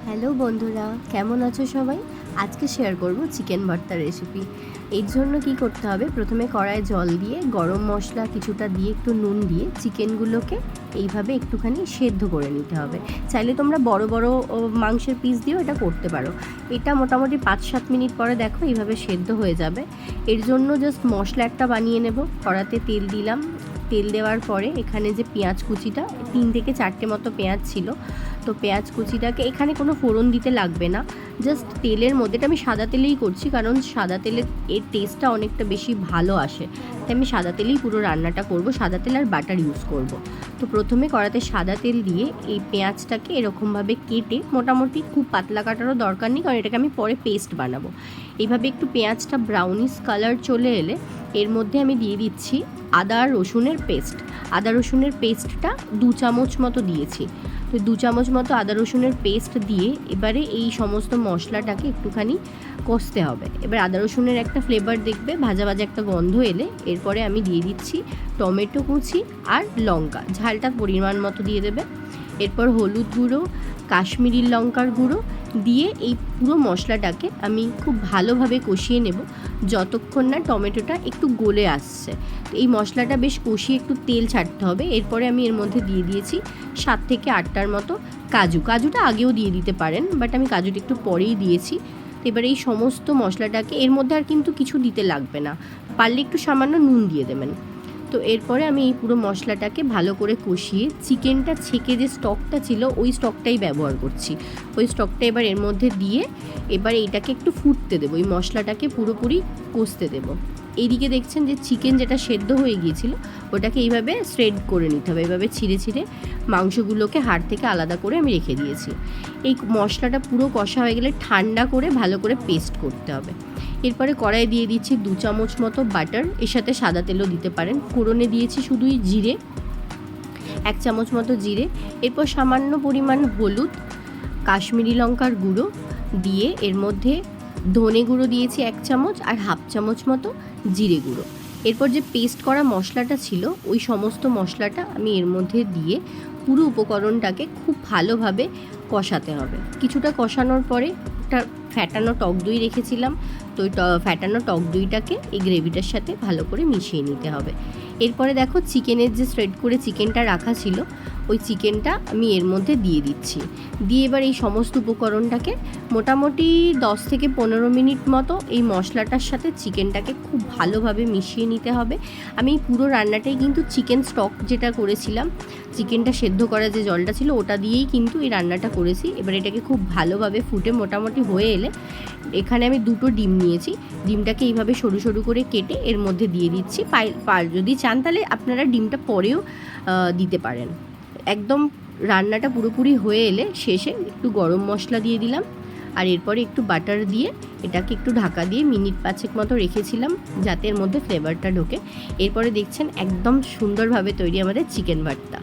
Hello বন্ধুরা, কেমন আছো সবাই? আজকে শেয়ার করব চিকেন ভর্তার রেসিপি। এর জন্য কি করতে হবে, প্রথমে কড়াইয়ে জল দিয়ে গরম মশলা কিছুটা দিয়ে একটু নুন দিয়ে চিকেনগুলোকে এইভাবে একটুখানি সেদ্ধ করে নিতে হবে। চাইলে তোমরা বড় বড় মাংসের পিস দিয়েও এটা করতে পারো। এটা মোটামুটি 5-7 মিনিট পরে দেখো এইভাবে সেদ্ধ হয়ে যাবে। এর জন্য জাস্ট মশলা একটা বানিয়ে নেব। কড়াতে তেল দিলাম, তেল দেওয়ার পরে এখানে যে পেঁয়াজ কুচিটা 3 থেকে 4টে মতো পেঁয়াজ ছিল, তো পেঁয়াজ কুচিটাকে এখানে কোনো ফোড়ন দিতে লাগবে না, জাস্ট তেলের মধ্যে, এটা আমি সাদা তেলেই করছি কারণ সাদা তেলের এর টেস্টটা অনেকটা বেশি ভালো আসে, তাই আমি সাদা তেলেই পুরো রান্নাটা করব, সাদা তেল আর বাটার ইউজ করব। তো প্রথমে কড়াতে সাদা তেল দিয়ে এই পেঁয়াজটাকে এরকমভাবে কেটে, মোটামুটি খুব পাতলা কাটারও দরকার নেই কারণ এটাকে আমি পরে পেস্ট বানাবো। এইভাবে একটু পেঁয়াজটা ব্রাউনিশ কালার চলে এলে এর মধ্যে আমি দিয়ে দিচ্ছি আদা রসুনের পেস্ট। আদা রসুনের পেস্টটা 2 চামচ মতো দিয়েছি। তো 2 চামচ মতো আদা রসুনের পেস্ট দিয়ে এবারে এই সমস্ত মশলাটাকে একটুখানি কষতে হবে। এবার আদা রসুনের একটা ফ্লেভার দেখবে, ভাজা ভাজা একটা গন্ধ এলে এরপরে আমি দিয়ে দিচ্ছি টমেটো কুচি আর লঙ্কা, ঝালটা পরিমাণ মতো দিয়ে দেবে। এরপর হলুদ গুঁড়ো, কাশ্মীরি লঙ্কার গুঁড়ো দিয়ে এই পুরো মশলাটাকে আমি খুব ভালোভাবে কষিয়ে নেব যতক্ষণ না টমেটোটা একটু গলে আসছে। তো এই মশলাটা বেশ কষিয়ে একটু তেল ছাড়তে হবে। এরপরে আমি এর মধ্যে দিয়ে দিয়েছি 7 থেকে 8টার মতো কাজু। কাজুটা আগেও দিয়ে দিতে পারেন, বাট আমি কাজুটা একটু পরেই দিয়েছি। তো এবার এই সমস্ত মশলাটাকে, এর মধ্যে আর কিন্তু কিছু দিতে লাগবে না, পারলে একটু সামান্য নুন দিয়ে দেবেন। তো এরপরে আমি এই পুরো মশলাটাকে ভালো করে কষিয়ে চিকেনটা ছেঁকে যে স্টকটা ছিল ওই স্টকটাই ব্যবহার করছি, ওই স্টকটা এবার এর মধ্যে দিয়ে এবার এইটাকে একটু ফুটতে দেবো, এই মশলাটাকে পুরোপুরি কষতে দেবো। এইদিকে দেখছেন যে চিকেন যেটা সেদ্ধ হয়ে গিয়েছিল ওটাকে এইভাবে শ্রেড করে নিতে হবে, এইভাবে ছিঁড়ে ছিঁড়ে মাংসগুলোকে হাড় থেকে আলাদা করে আমি রেখে দিয়েছি। এই মশলাটা পুরো কষা হয়ে গেলে ঠান্ডা করে ভালো করে পেস্ট করতে হবে। এরপরে কড়াই দিয়ে দিচ্ছি 2 চামচ মতো বাটার, এর সাথে সাদা তেলও দিতে পারেন। ফোড়নে দিয়েছি শুধুই জিরে, 1 চামচ মতো জিরে। এরপর সামান্য পরিমাণ হলুদ, কাশ্মীরি লঙ্কার গুঁড়ো দিয়ে এর মধ্যে ধনে গুঁড়ো দিয়েছি 1 চামচ আর 1/2 চামচ মতো জিরে গুঁড়ো। এরপর যে পেস্ট করা মশলাটা ছিল ওই সমস্ত মশলাটা আমি এর মধ্যে দিয়ে পুরো উপকরণটাকে খুব ভালোভাবে কষাতে হবে। কিছুটা কষানোর পরে একটা ফ্যাটানো টক দই রেখেছিলাম, তো ওই ফ্যাটানো টক দইটাকে এই গ্রেভিটার সাথে ভালো করে মিশিয়ে নিতে হবে। এরপরে দেখো চিকেনের যে শ্রেড করে চিকেনটা রাখা ছিল ওই চিকেনটা আমি এর মধ্যে দিয়ে দিচ্ছি, দিয়ে এবার এই সমস্ত উপকরণটাকে মোটামুটি 10 থেকে 15 মিনিট মতো এই মশলাটার সাথে চিকেনটাকে খুব ভালোভাবে মিশিয়ে নিতে হবে। আমি পুরো রান্নাটাই কিন্তু চিকেন স্টক যেটা করেছিলাম, চিকেনটা সেদ্ধ করা যে জলটা ছিল ওটা দিয়েই কিন্তু এই রান্নাটা করেছি। এবার এটাকে খুব ভালোভাবে ফুটে মোটামুটি হয়ে এলে এখানে আমি 2টো ডিম নিয়েছি, ডিমটাকে এইভাবে সরু সরু করে কেটে এর মধ্যে দিয়ে দিচ্ছি। যদি চান তাহলে আপনারা ডিমটা পরেও দিতে পারেন। একদম রান্নাটা পুরোপুরি হয়ে এলে শেষে একটু গরম মশলা দিয়ে দিলাম আর এরপরে একটু বাটার দিয়ে এটাকে একটু ঢাকা দিয়ে মিনিট 5 মতো রেখেছিলাম যাতে এর মধ্যে ফ্লেভারটা ঢোকে। এরপরে দেখছেন একদম সুন্দরভাবে তৈরি আমাদের চিকেন ভর্তা।